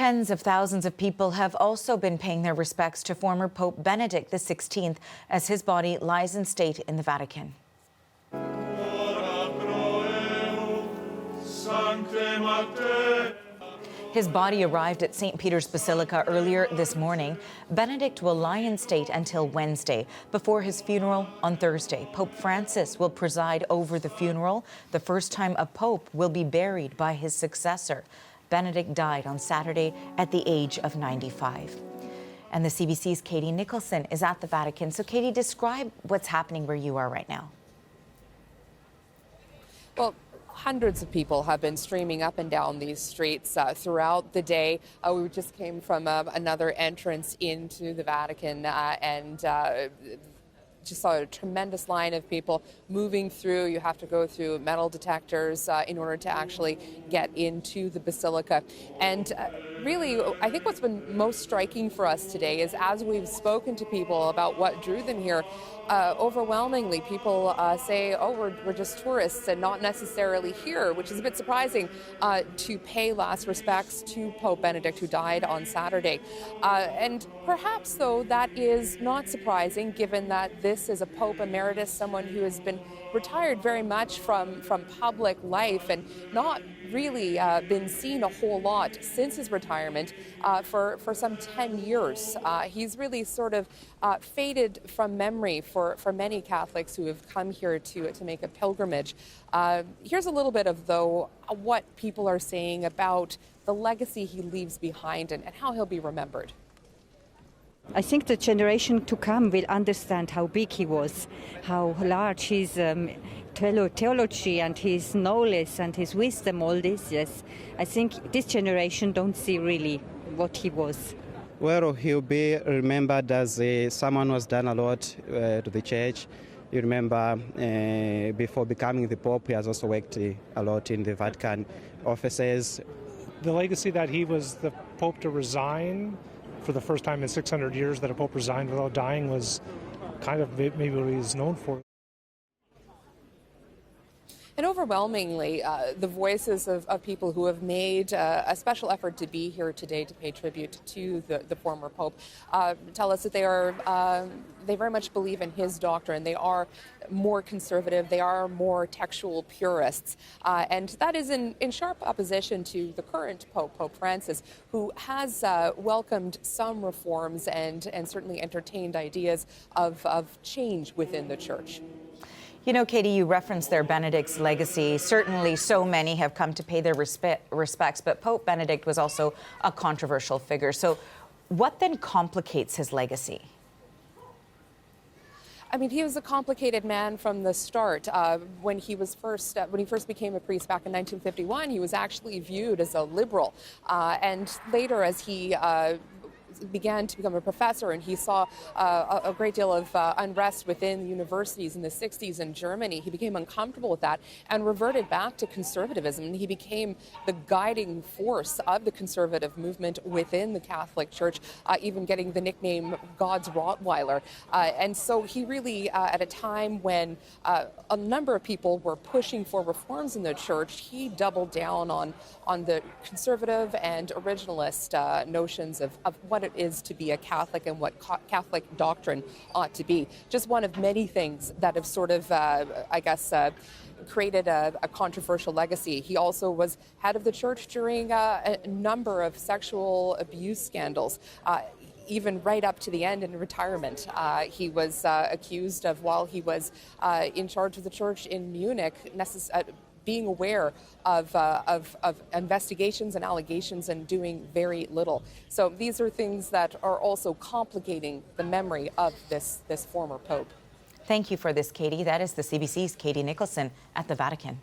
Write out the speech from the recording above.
Tens of thousands of people have also been paying their respects to former Pope Benedict XVI as his body lies in state in the Vatican. His body arrived at St. Peter's Basilica earlier this morning. Benedict will lie in state until Wednesday. Before his funeral on Thursday, Pope Francis will preside over the funeral, the first time a pope will be buried by his successor. Benedict died on Saturday at the age of 95. And the CBC's Katie Nicholson is at the Vatican. So, Katie, describe what's happening where you are right now. Well, hundreds of people have been streaming up and down these streets throughout the day. We just came from another entrance into the Vatican and just saw a tremendous line of people moving through. You have to go through metal detectors in order to actually get into the Basilica. And really, I think what's been most striking for us today is as we've spoken to people about what drew them here, overwhelmingly people say, oh, we're just tourists and not necessarily here, which is a bit surprising to pay last respects to Pope Benedict, who died on Saturday. And perhaps, though, that is not surprising given that this is a Pope emeritus, someone who has been retired very much from public life and not really been seen a whole lot since his retirement for some 10 years. He's really sort of faded from memory for many Catholics who have come here to make a pilgrimage. Here's a little bit of, though, what people are saying about the legacy he leaves behind and how he'll be remembered. I think the generation to come will understand how big he was, how large his theology and his knowledge and his wisdom, all this, yes. I think this generation don't see really what he was. Well, he'll be remembered as someone who has done a lot to the church. You remember before becoming the Pope, he has also worked a lot in the Vatican offices. The legacy that he was the Pope to resign for the first time in 600 years, that a Pope resigned without dying, was kind of maybe what he's known for. And overwhelmingly, the voices of people who have made a special effort to be here today to pay tribute to the former Pope tell us that they very much believe in his doctrine. They are more conservative. They are more textual purists. And that is in sharp opposition to the current Pope, Pope Francis, who has welcomed some reforms and certainly entertained ideas of change within the Church. You know, Katie, you referenced there Benedict's legacy. Certainly so many have come to pay their respects, but Pope Benedict was also a controversial figure. So what then complicates his legacy? I mean, he was a complicated man from the start. When he first became a priest back in 1951, he was actually viewed as a liberal. And later, as he began to become a professor and he saw a great deal of unrest within universities in the 60s in Germany, he became uncomfortable with that and reverted back to conservatism. And he became the guiding force of the conservative movement within the Catholic Church, even getting the nickname God's Rottweiler. And so he really, at a time when a number of people were pushing for reforms in the Church, he doubled down on the conservative and originalist notions of what it is to be a Catholic and what Catholic doctrine ought to be. Just one of many things that have sort of, created a controversial legacy. He also was head of the Church during a number of sexual abuse scandals. Even right up to the end in retirement. He was accused of, while he was in charge of the Church in Munich, being aware of investigations and allegations and doing very little. So these are things that are also complicating the memory of this former Pope. Thank you for this, Katie. That is the CBC's Katie Nicholson at the Vatican.